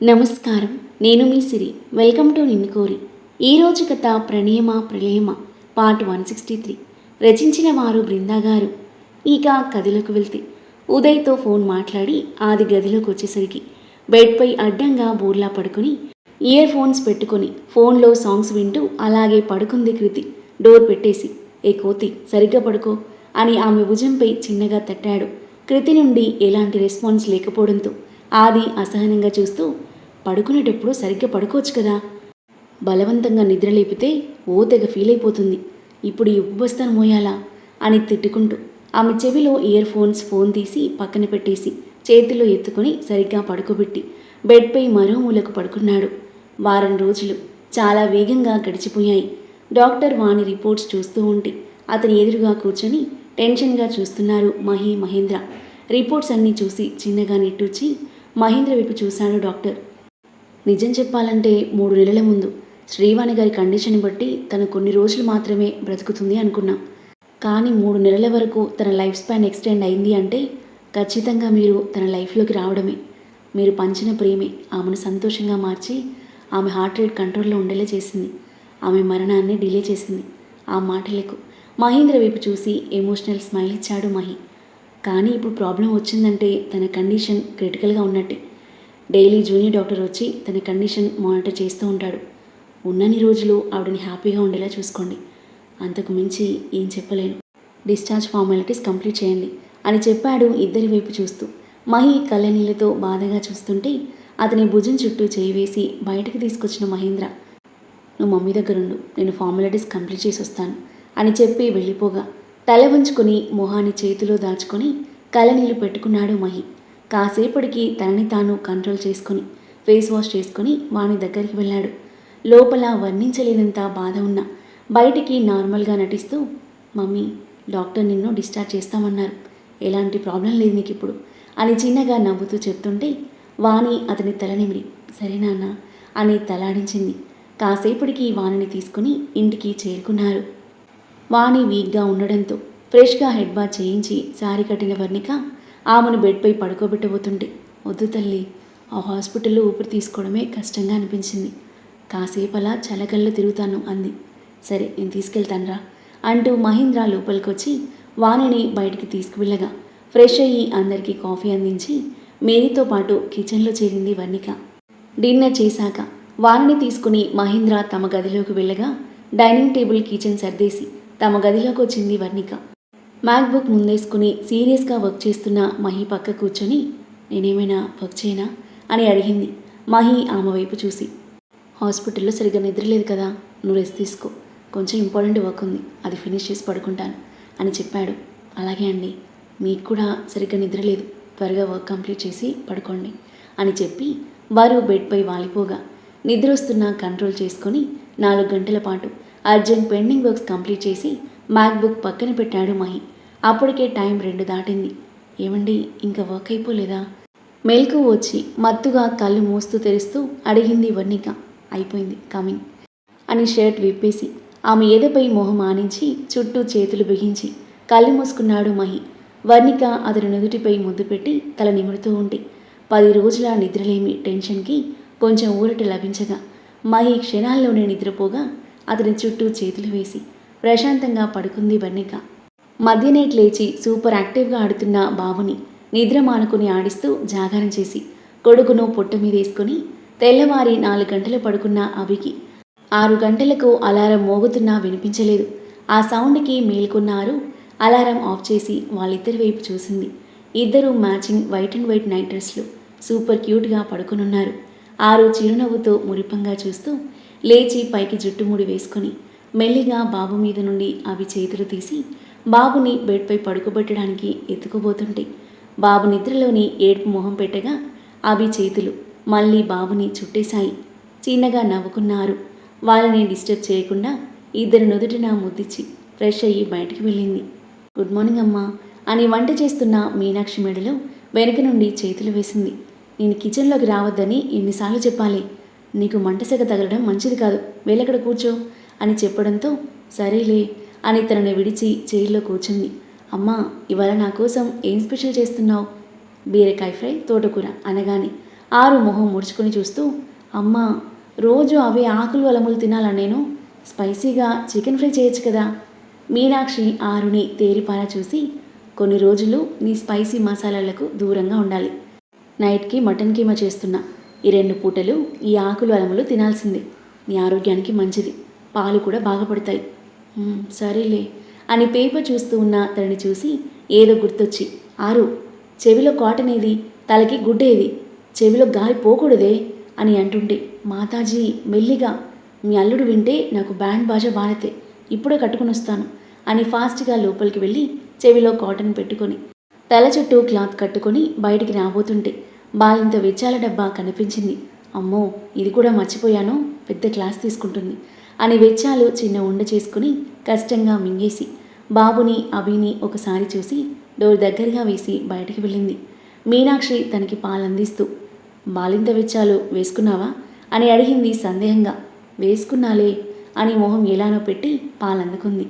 నమస్కారం. నేను మీ సిరి. Welcome to నిన్ను కోరి. ఈరోజు కథ ప్రణయమ ప్రళయమ పార్ట్ 163. రచించిన వారు బృందా గారు. ఇక కథలోకి వెళ్తే ఉదయ్తో ఫోన్ మాట్లాడి ఆది గదిలోకి వచ్చేసరికి బెడ్పై అడ్డంగా బోర్లా పడుకొని ఇయర్ ఫోన్స్ పెట్టుకొని ఫోన్లో సాంగ్స్ వింటూ అలాగే పడుకుంది కృతి. డోర్ పెట్టేసి ఏ కోతి సరిగ్గా పడుకో అని ఆమె భుజంపై చిన్నగా తట్టాడు. కృతి నుండి ఎలాంటి రెస్పాన్స్ లేకపోవడంతో ఆది అసహనంగా చూస్తూ పడుకునేటప్పుడు సరిగ్గా పడుకోవచ్చు కదా, బలవంతంగా నిద్ర లేపితే ఓ తెగ ఫీల్ అయిపోతుంది, ఇప్పుడు ఈ ఉబ్బస్తాను మోయాలా అని తిట్టుకుంటూ ఆమె చెవిలో ఇయర్ ఫోన్ తీసి పక్కన పెట్టేసి చేతిలో ఎత్తుకొని సరిగ్గా పడుకోబెట్టి బెడ్పై మరో మూలకు పడుకున్నాడు. వారం రోజులు చాలా వేగంగా గడిచిపోయాయి. డాక్టర్ వాణి రిపోర్ట్స్ చూస్తూ ఉంటే అతని ఎదురుగా కూర్చొని టెన్షన్గా చూస్తున్నారు మహేంద్ర. రిపోర్ట్స్ అన్నీ చూసి చిన్నగా నిట్టూర్చి మహేంద్ర వైపు చూశాడు డాక్టర్. నిజం చెప్పాలంటే 3 నెలల ముందు శ్రీవాణి గారి కండిషన్ బట్టి తను కొన్ని రోజులు మాత్రమే బ్రతుకుతుంది అనుకున్నాం. కానీ 3 నెలల వరకు తన లైఫ్ స్పాన్ ఎక్స్టెండ్ అయింది అంటే ఖచ్చితంగా మీరు తన లైఫ్లోకి రావడమే. మీరు పంచిన ప్రేమే ఆమెను సంతోషంగా మార్చి ఆమె హార్ట్ రేట్ కంట్రోల్లో ఉండేలా చేసింది. ఆమె మరణాన్ని డిలే చేసింది. ఆ మాటలకు మహేంద్ర వైపు చూసి ఎమోషనల్ స్మైల్ ఇచ్చాడు మహి. కానీ ఇప్పుడు ప్రాబ్లం వచ్చిందంటే తన కండిషన్ క్రిటికల్గా ఉన్నట్టే. డైలీ జూనియర్ డాక్టర్ వచ్చి తన కండిషన్ మానిటర్ చేస్తూ ఉంటాడు. ఉన్నన్ని రోజులు ఆవిడని హ్యాపీగా ఉండేలా చూసుకోండి. అంతకు మించి ఏం చెప్పలేను. డిశ్చార్జ్ ఫార్మాలిటీస్ కంప్లీట్ చేయండి అని చెప్పాడు ఇద్దరి వైపు చూస్తూ. మహి కళ్ళనీళ్లతో బాధగా చూస్తుంటే అతని భుజం చుట్టూ చేయి వేసి బయటికి తీసుకొచ్చిన మహేంద్ర, నువ్వు మమ్మీ దగ్గరుండు, నేను ఫార్మాలిటీస్ కంప్లీట్ చేసి వస్తాను అని చెప్పి వెళ్ళిపోగా తల వంచుకొని మొహాన్ని చేతిలో దాచుకొని కళ్ళనీళ్లు పెట్టుకున్నాడు మహి. కాసేపటికి తనని తాను కంట్రోల్ చేసుకుని ఫేస్ వాష్ చేసుకుని వాని దగ్గరికి వెళ్ళాడు. లోపల వర్ణించలేనంత బాధ ఉన్నా బయటికి నార్మల్గా నటిస్తూ, మమ్మీ డాక్టర్ నిన్ను డిశ్చార్జ్ చేస్తామన్నారు, ఎలాంటి ప్రాబ్లం లేదు నీకు ఇప్పుడు అని చిన్నగా నవ్వుతూ చెప్తుంటే వాణి అతని తల నిమిరి సరేనా అన్న అని తలాడించింది. కాసేపటికి వాణిని తీసుకుని ఇంటికి చేరుకున్నారు. వాణి వీక్గా ఉండడంతో ఫ్రెష్గా హెడ్ బాత్ చేయించి సారీ కట్టిన వర్ణిక ఆమెను బెడ్పై పడుకోబెట్టబోతుంటే, వద్దు తల్లి, ఆ హాస్పిటల్లో ఊపిరి తీసుకోవడమే కష్టంగా అనిపించింది, కాసేపు అలా చల్లగల్లో తిరుగుతాను అంది. సరే నేను తీసుకెళ్తానురా అంటూ మహేంద్ర లోపలికొచ్చి వాణిని బయటికి తీసుకువెళ్ళగా ఫ్రెష్ అయ్యి అందరికీ కాఫీ అందించి మేరీతో పాటు కిచెన్లో చేరింది వర్ణిక. డిన్నర్ చేశాక వాణిని తీసుకుని మహేంద్ర తమ గదిలోకి వెళ్ళగా డైనింగ్ టేబుల్ కిచెన్ సర్దేసి తమ గదిలోకి వచ్చింది వర్ణిక. మ్యాక్బుక్ ముందేసుకుని సీరియస్గా వర్క్ చేస్తున్న మహి పక్క కూర్చొని నేనేమైనా వర్క్ చేయనా అని అడిగింది. మహి ఆమె వైపు చూసి, హాస్పిటల్లో సరిగ్గా నిద్రలేదు కదా, నువ్వు రెస్ట్ తీసుకో, కొంచెం ఇంపార్టెంట్ వర్క్ ఉంది, అది ఫినిష్ చేసి పడుకుంటాను అని చెప్పాడు. అలాగే అండి, మీకు కూడా సరిగ్గా నిద్రలేదు, త్వరగా వర్క్ కంప్లీట్ చేసి పడుకోండి అని చెప్పి వారు బెడ్పై వాలిపోగా నిద్ర వస్తున్నా కంట్రోల్ చేసుకొని 4 గంటల పాటు అర్జెంట్ పెండింగ్ వర్క్స్ కంప్లీట్ చేసి మ్యాక్బుక్ పక్కన పెట్టాడు మహి. అప్పటికే టైం 2 దాటింది. ఏమండి ఇంకా వర్క్ అయిపోలేదా? మెలకు వచ్చి మత్తుగా కళ్ళు మూస్తూ తెరుస్తూ అడిగింది వర్ణిక. అయిపోయింది, కమింగ్ అని షర్ట్ విప్పేసి ఆమె ఎదపై మొహం ఆనించి చుట్టూ చేతులు బిగించి కళ్ళు మూసుకున్నాడు మహి. వర్ణిక అతని నుదుటిపై ముద్దు పెట్టి తల నిమురుతూ ఉంటే 10 రోజుల నిద్రలేమి టెన్షన్కి కొంచెం ఊరట లభించగా మహి క్షణాల్లోనే నిద్రపోగా అతని చుట్టూ చేతులు వేసి ప్రశాంతంగా పడుకుంది వర్ణిక. మధ్యనైట్ లేచి సూపర్ యాక్టివ్గా ఆడుతున్న బాబుని నిద్ర మానుకుని ఆడిస్తూ జాగారం చేసి కొడుకును పొట్ట మీదేసుకొని తెల్లవారి 4 గంటలు పడుకున్న అభికి 6 గంటలకు అలారం మోగుతున్నా వినిపించలేదు. ఆ సౌండ్కి మేల్కొన్నారు. అలారం ఆఫ్ చేసి వాళ్ళిద్దరి వైపు చూసింది. ఇద్దరూ matching white and white knight డ్రెస్లు సూపర్ క్యూట్గా పడుకునున్నారు. ఆరు చిరునవ్వుతో మురిపంగా చూస్తూ లేచి పైకి జుట్టుముడి వేసుకొని మెల్లిగా బాబు మీద నుండి అవి చేతులు తీసి బాబుని బెడ్పై పడుకోబెట్టడానికి ఎత్తుకుపోతుంటే బాబు నిద్రలోని ఏడుపు మొహం పెట్టగా అవి చేతులు మళ్ళీ బాబుని చుట్టేశాయి. చిన్నగా నవ్వుకున్నారు. వాళ్ళని డిస్టర్బ్ చేయకుండా ఇద్దరు నుదుటిన ముద్దిచ్చి ఫ్రెష్ అయ్యి బయటికి వెళ్ళింది. గుడ్ మార్నింగ్ అమ్మా అని వంట చేస్తున్న మీనాక్షి మెడలో వెనక నుండి చేతులు వేసింది. నేను కిచెన్లోకి రావద్దని ఎన్నిసార్లు చెప్పాలి, నీకు మంటసెగ తగలడం మంచిది కాదు, వెళ్ళక్కడ కూర్చో అని చెప్పడంతో సరేలే అని తనని విడిచి చైర్లో కూర్చుంది. అమ్మా ఇవాళ నా కోసం ఏం స్పెషల్ చేస్తున్నావు? బీరకాయ ఫ్రై తోటకూర అనగానే ఆరు మొహం ముడుచుకుని చూస్తూ, అమ్మా, రోజు అవే ఆకులు అలములు తినాలా నేను? స్పైసీగా చికెన్ ఫ్రై చేయొచ్చు కదా. మీనాక్షి ఆరుని తేరిపారా చూసి, కొన్ని రోజులు నీ స్పైసీ మసాలాలకు దూరంగా ఉండాలి. నైట్కి మటన్ కీమా చేస్తున్నా. ఈ 2 పూటలు ఈ ఆకులు అలములు తినాల్సిందే. నీ ఆరోగ్యానికి మంచిది. పాలు కూడా బాగా పడతాయి. సరేలే అని పేపర్ చూస్తూ ఉన్న తనని చూసి ఏదో గుర్తొచ్చి, ఆరు, చెవిలో కాటన్ ఏది, తలకి గుడ్డేది, చెవిలో గాలి పోకూడదే అని అంటుంటే, మాతాజీ మెల్లిగా, మీ అల్లుడు వింటే నాకు బ్యాండ్ బాజా బారతే, ఇప్పుడే కట్టుకుని వస్తాను అని ఫాస్ట్గా లోపలికి వెళ్ళి చెవిలో కాటన్ పెట్టుకొని తల చుట్టూ క్లాత్ కట్టుకొని బయటికి రాబోతుంటే బాలింత వెచ్చాల డబ్బా కనిపించింది. అమ్మో, ఇది కూడా మర్చిపోయాను, పెద్ద క్లాస్ తీసుకుంటుంది అని వెచ్చాలు చిన్న ఉండ చేసుకుని కష్టంగా మింగేసి బాబుని అభిని ఒకసారి చూసి డోర్ దగ్గరగా వేసి బయటికి వెళ్ళింది. మీనాక్షి తనకి పాలందిస్తూ, బాలింత వెచ్చాలు వేసుకున్నావా అని అడిగింది సందేహంగా. వేసుకున్నాలే అని మొహం ఎలానో పెట్టి పాలందుకుంది.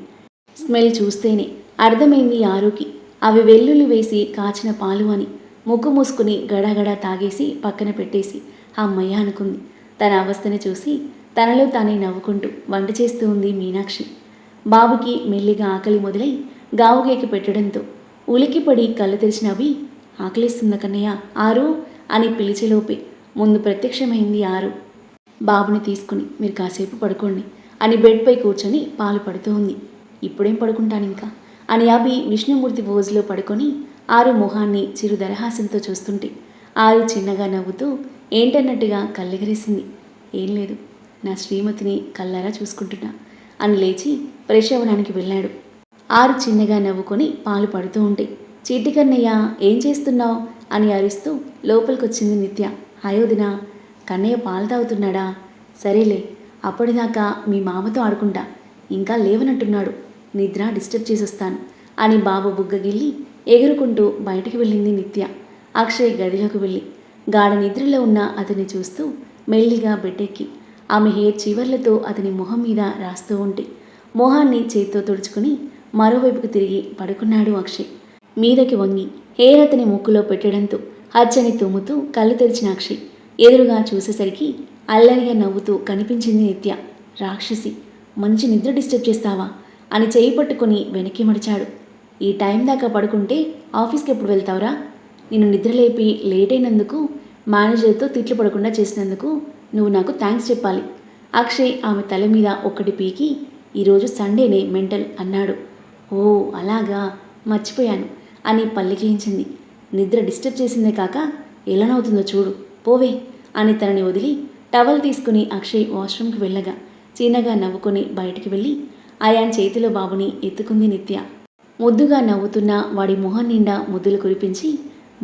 స్మెల్ చూస్తేనే అర్థమైంది ఆరుకి అవి వెల్లుల్లి వేసి కాచిన పాలు అని. ముక్కు మూసుకుని గడగడ తాగేసి పక్కన పెట్టేసి అమ్మయ్య అనుకుంది. తన అవస్థని చూసి తనలో తానే నవ్వుకుంటూ వంట చేస్తూ ఉంది మీనాక్షి. బాబుకి మెల్లిగా ఆకలి మొదలై గావుగేకి పెట్టడంతో ఉలికిపడి కళ్ళు తెరిచినవి. ఆకలిస్తుందా కన్నయ్య, ఆరు అని పిలిచేలోపే ముందు ప్రత్యక్షమైంది ఆరు. బాబుని తీసుకుని మీరు కాసేపు పడుకోండి అని బెడ్పై కూర్చొని పాలు పడుతూ ఉంది. ఇప్పుడేం పడుకుంటాను ఇంకా అని అభి విష్ణుమూర్తి పోజులో పడుకొని ఆరు మొహాన్ని చిరు దరహాసంతో చూస్తుంటే ఆరు చిన్నగా నవ్వుతూ ఏంటన్నట్టుగా కళ్ళెగరేసింది. ఏం లేదు, నా శ్రీమతిని కళ్ళారా చూసుకుంటున్నా అని లేచి ఫ్రెష్ అవ్వడానికి వెళ్ళాడు. ఆరు చిన్నగా నవ్వుకొని పాలు పడుతూ ఉంటే, చీటి కన్నయ్య ఏం చేస్తున్నావు అని అరుస్తూ లోపలికొచ్చింది నిత్య. హాయోదినా, కన్నయ్య పాలు తాగుతున్నాడా? సరేలే, అప్పటిదాకా మీ మామతో ఆడుకుంటా, ఇంకా లేవనట్టున్నాడు, నిద్ర డిస్టర్బ్ చేసొస్తాను అని బాబు బుగ్గగిల్లి ఎగురుకుంటూ బయటికి వెళ్ళింది నిత్య. అక్షయ్ గదిలోకి వెళ్ళి గాఢ నిద్రలో ఉన్న అతన్ని చూస్తూ మెల్లిగా బెడ్డెక్కి ఆమె హెయిర్ చివర్లతో అతని మొహం మీద రాస్తూ ఉంటే మొహాన్ని చేత్తో తుడుచుకుని మరోవైపుకు తిరిగి పడుకున్నాడు అక్షయ్. మీదకి వంగి హెయిర్ అతని ముక్కులో పెట్టడంతో హచ్చని తుమ్ముతూ కళ్ళు తెరిచిన అక్షయ్ ఎదురుగా చూసేసరికి అల్లరిగా నవ్వుతూ కనిపించింది నిత్య. రాక్షసి, మంచి నిద్ర డిస్టర్బ్ చేస్తావా అని చేయి పట్టుకుని వెనక్కి మడిచాడు. ఈ టైం దాకా పడుకుంటే ఆఫీస్కి ఎప్పుడు వెళ్తావురా? నిన్ను నిద్రలేపి లేట్ అయినందుకు, మేనేజర్తో తిట్లు పడకుండా చేసినందుకు నువ్వు నాకు థ్యాంక్స్ చెప్పాలి. అక్షయ్ ఆమె తల మీద ఒక్కటి పీకి, ఈరోజు సండేనే మెంటల్ అన్నాడు. ఓ అలాగా, మర్చిపోయాను అని పల్లికిలించింది. నిద్ర డిస్టర్బ్ చేసిందే కాక ఎలా నవ్వుతుందో చూడు, పోవే అని తనని వదిలి టవల్ తీసుకుని అక్షయ్ వాష్రూమ్కి వెళ్ళగా చిన్నగా నవ్వుకొని బయటికి వెళ్ళి అయాన్ చేతిలో బాబుని ఎత్తుకుంది నిత్య. ముద్దుగా నవ్వుతున్న వాడి మొహం నిండా ముద్దులు కురిపించి,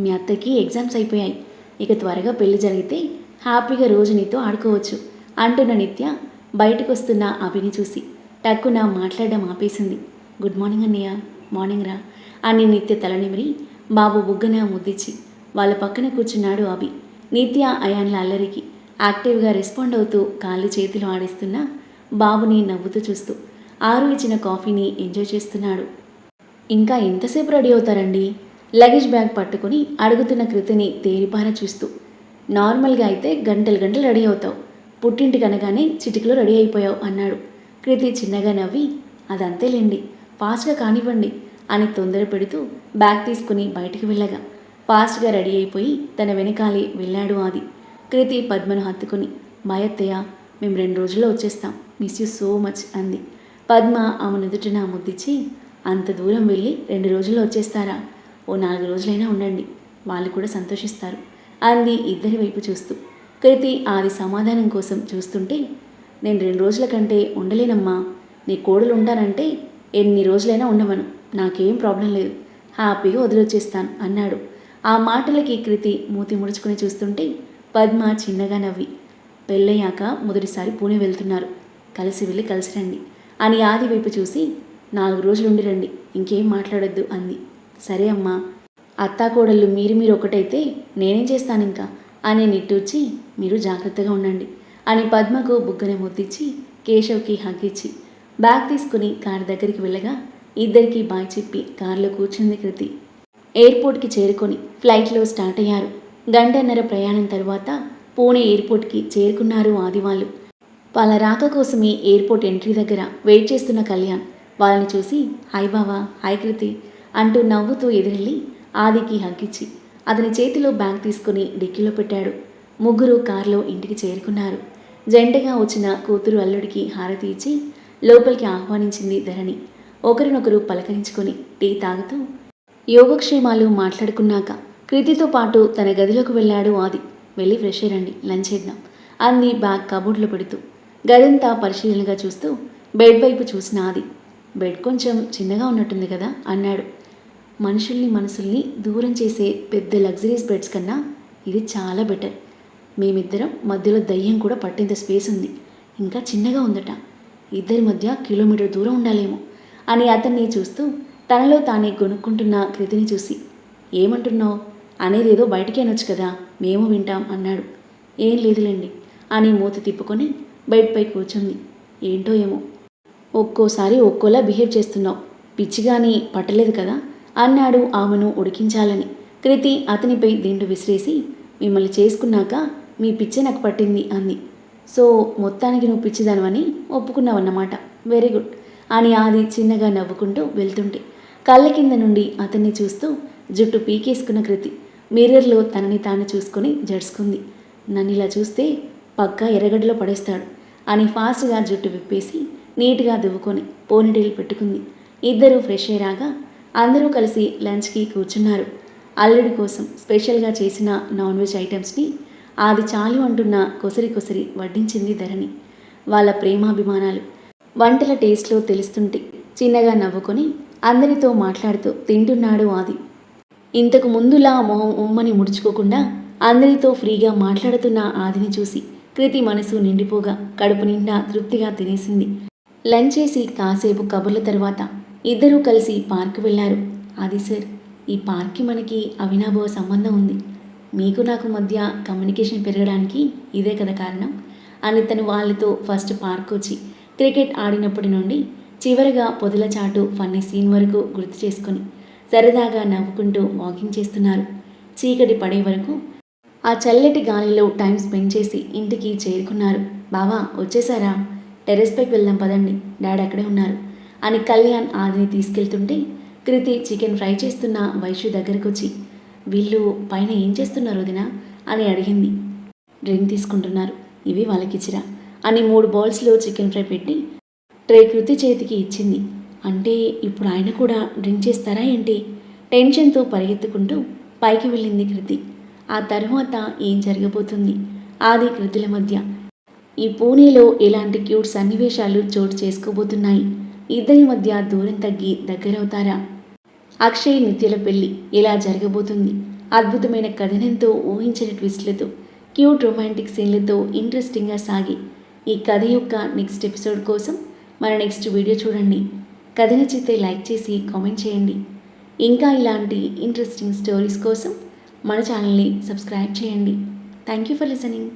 మీ అత్తకి ఎగ్జామ్స్ అయిపోయాయి, ఇక త్వరగా పెళ్లి జరిగితే హ్యాపీగా రోజు నీతో ఆడుకోవచ్చు అంటున్న నిత్య బయటకు వస్తున్న అభిని చూసి టక్కున మాట్లాడడం ఆపేసింది. గుడ్ మార్నింగ్ అన్నయ్య. మార్నింగ్ రా అని నిత్య తల నిమిరి బాబు బుగ్గన ముద్దిచ్చి వాళ్ళ పక్కన కూర్చున్నాడు అభి. నిత్య అయాన్ల అల్లరికి యాక్టివ్గా రెస్పాండ్ అవుతూ కాళ్ళు చేతిలో ఆడిస్తున్న బాబుని నవ్వుతూ చూస్తూ ఆరు ఇచ్చిన కాఫీని ఎంజాయ్ చేస్తున్నాడు. ఇంకా ఎంతసేపు రెడీ అవుతారండి? లగేజ్ బ్యాగ్ పట్టుకుని అడుగుతున్న కృతిని తేరిపారా చూస్తూ. నార్మల్గా అయితే గంటలు గంటలు రెడీ అవుతావు, పుట్టింటికి అనగానే చిటికలో రెడీ అయిపోయావు అన్నాడు. కృతి చిన్నగా నవ్వి, అదంతేలేండి, ఫాస్ట్గా కానివ్వండి అని తొందర పెడుతూ బ్యాగ్ తీసుకుని బయటికి వెళ్ళగా ఫాస్ట్గా రెడీ అయిపోయి తన వెనకాలే వెళ్ళాడు ఆది. కృతి పద్మను హత్తుకుని, మాయత్తయ్య, మేము 2 రోజుల్లో వచ్చేస్తాం, మిస్ యూ సో మచ్ అంది. పద్మ ఆమె నుదుటిన ముద్దిచ్చి, అంత దూరం వెళ్ళి 2 రోజుల్లో వచ్చేస్తారా? ఓ 4 రోజులైనా ఉండండి, వాళ్ళు కూడా సంతోషిస్తారు అంది ఇద్దరి వైపు చూస్తూ. కృతి ఆది సమాధానం కోసం చూస్తుంటే, నేను 2 రోజుల కంటే ఉండలేనమ్మా, నీ కోడలు ఉంటానంటే ఎన్ని రోజులైనా ఉండమను, నాకేం ప్రాబ్లం లేదు, హ్యాపీగా వదిలొచ్చేస్తాను అన్నాడు. ఆ మాటలకి కృతి మూతి ముడుచుకుని చూస్తుంటే పద్మ చిన్నగా నవ్వి, పెళ్ళయ్యాక మొదటిసారి పూణే వెళ్తున్నారు, కలిసి వెళ్ళి కలిసి రండి అని ఆది వైపు చూసి, 4 రోజులు ఉండి రండి, ఇంకేం మాట్లాడొద్దు అంది. సరే అమ్మా, అత్తాకోడళ్ళు మీరు ఒకటైతే నేనేం చేస్తాను ఇంకా అని నిట్టూర్చి, మీరు జాగ్రత్తగా ఉండండి అని పద్మకు బుగ్గన ముద్దిచ్చి కేశవ్కి హగ్గిచ్చి బ్యాగ్ తీసుకుని కారు దగ్గరికి వెళ్ళగా ఇద్దరికి బాయ్ చెప్పి కారులో కూర్చుంది కృతి. ఎయిర్పోర్ట్కి చేరుకొని ఫ్లైట్లో స్టార్ట్ అయ్యారు. గంటన్నర ప్రయాణం తర్వాత పూణే ఎయిర్పోర్ట్కి చేరుకున్నారు ఆది వాళ్ళు. వాళ్ళ రాక కోసమే ఎయిర్పోర్ట్ ఎంట్రీ దగ్గర వెయిట్ చేస్తున్న కళ్యాణ్ వాళ్ళని చూసి హాయ్ బావా, హాయ్ కృతి అంటూ నవ్వుతూ ఎదురెళ్ళి ఆదికి హగ్గిచ్చి అతని చేతిలో బ్యాగ్ తీసుకుని డిక్కీలో పెట్టాడు. ముగ్గురు కారులో ఇంటికి చేరుకున్నారు. జంటగా వచ్చిన కూతురు అల్లుడికి హారతి ఇచ్చి లోపలికి ఆహ్వానించింది ధరణి. ఒకరినొకరు పలకరించుకొని టీ తాగుతూ యోగక్షేమాలు మాట్లాడుకున్నాక కృతితో పాటు తన గదిలోకి వెళ్ళాడు ఆది. వెళ్ళి ఫ్రెష్ అయ్యండి, లంచ్ చేద్దాం అంది బ్యాగ్ కబోర్డ్లో పెడుతూ. గదంతా పరిశీలనగా చూస్తూ బెడ్ వైపు చూసిన ఆది. బెడ్ కొంచెం చిన్నగా ఉన్నట్టుంది కదా అన్నాడు. మనసుల్ని దూరం చేసే పెద్ద లగ్జరీస్ బెడ్స్ కన్నా ఇది చాలా బెటర్. మేమిద్దరం మధ్యలో దయ్యం కూడా పట్టేంత స్పేస్ ఉంది. ఇంకా చిన్నగా ఉందట. ఇద్దరి మధ్య కిలోమీటర్ దూరం ఉండాలేమో అని అతన్ని చూస్తూ తనలో తానే గొనుక్కుంటున్న కృతిని చూసి ఏమంటున్నావు అనేదేదో బయటికి అనొచ్చు కదా, మేము వింటాం అన్నాడు. ఏం లేదులేండి అని మూత తిప్పుకొని బెడ్పై కూర్చుంది. ఏంటో ఏమో ఒక్కోసారి ఒక్కోలా బిహేవ్ చేస్తున్నావు, పిచ్చిగాని పట్టలేదు కదా అన్నాడు ఆమెను ఉడికించాలని. కృతి అతనిపై దిండు విసిరేసి మిమ్మల్ని చేసుకున్నాక మీ పిచ్చే నాకు పట్టింది అంది. సో మొత్తానికి నువ్వు పిచ్చిదానివని ఒప్పుకున్నావన్నమాట, వెరీ గుడ్ అని ఆది చిన్నగా నవ్వుకుంటూ వెళ్తుంటే కళ్ళ కింద నుండి అతన్ని చూస్తూ జుట్టు పీకేసుకున్న కృతి మిర్రర్లో తనని తాను చూసుకొని జడుచుకుంది. నన్ను ఇలా చూస్తే పక్కా ఎర్రగడ్డలో పడేస్తాడు అని ఫాస్ట్గా జుట్టు విప్పేసి నీట్గా దువ్వుకొని పోనీటైల్ పెట్టుకుంది. ఇద్దరూ ఫ్రెష్ అయ్యాక అందరూ కలిసి లంచ్కి కూర్చున్నారు. అల్లుడి కోసం స్పెషల్గా చేసిన నాన్ వెజ్ ఐటమ్స్ని ఆది చాలు అంటున్న కొసరి వడ్డించింది ధరణి. వాళ్ళ ప్రేమాభిమానాలు వంటల టేస్ట్లో తెలుస్తుంటే చిన్నగా నవ్వుకొని అందరితో మాట్లాడుతూ తింటున్నాడు ఆది. ఇంతకు ముందులా మొహం ఉమ్మని ముడుచుకోకుండా అందరితో ఫ్రీగా మాట్లాడుతున్న ఆదిని చూసి కృతి మనసు నిండిపోగా కడుపు నిండా తృప్తిగా తినేసింది. లంచ్ చేసి కాసేపు కబుర్ల తర్వాత ఇద్దరూ కలిసి పార్కు వెళ్ళారు. ఆది సార్, ఈ పార్క్కి మనకి అవినాభావ సంబంధం ఉంది. మీకు నాకు మధ్య కమ్యూనికేషన్ పెరగడానికి ఇదే కదా కారణం అని తను వాళ్ళతో ఫస్ట్ పార్క్ వచ్చి క్రికెట్ ఆడినప్పటి నుండి చివరగా పొదల చాటు ఫన్నీ సీన్ వరకు గుర్తు చేసుకొని సరదాగా నవ్వుకుంటూ వాకింగ్ చేస్తున్నారు. చీకటి పడే వరకు ఆ చల్లటి గాలిలో టైం స్పెండ్ చేసి ఇంటికి చేరుకున్నారు. బావా వచ్చేసారా, టెర్రస్ పైకి వెళ్దాం పదండి, డాడీ అక్కడే ఉన్నారు అని కళ్యాణ్ ఆదిని తీసుకెళ్తుంటే కృతి చికెన్ ఫ్రై చేస్తున్న వైషు దగ్గరకు వచ్చి వీళ్ళు పైన ఏం చేస్తున్నారు వదినా అని అడిగింది. డ్రింక్ తీసుకుంటున్నారు, ఇవి వాళ్ళకిచ్చిరా అని 3 బౌల్స్లో చికెన్ ఫ్రై పెట్టి ట్రే కృతి చేతికి ఇచ్చింది. అంటే ఇప్పుడు ఆయన కూడా డ్రింక్ చేస్తారా ఏంటి? టెన్షన్తో పరిగెత్తుకుంటూ పైకి వెళ్ళింది కృతి. ఆ తర్వాత ఏం జరగబోతుంది ఆది కృతుల మధ్య, ఈ పూణేలో ఎలాంటి క్యూట్ సన్నివేశాలు చోటు చేసుకోబోతున్నాయి? ఇద్దరి మధ్య దూరం తగ్గి దగ్గరవుతారా? అక్షయ్ నిత్యల పెళ్లి ఎలా జరగబోతుంది? అద్భుతమైన కథనంతో ఊహించని ట్విస్ట్లతో క్యూట్ రొమాంటిక్ సీన్లతో ఇంట్రెస్టింగ్గా సాగి ఈ కథ యొక్క నెక్స్ట్ ఎపిసోడ్ కోసం మన నెక్స్ట్ వీడియో చూడండి. కథ నచ్చితే లైక్ చేసి కామెంట్ చేయండి. ఇంకా ఇలాంటి ఇంట్రెస్టింగ్ స్టోరీస్ కోసం మన ఛానల్ని సబ్స్క్రైబ్ చేయండి. Thank you for listening.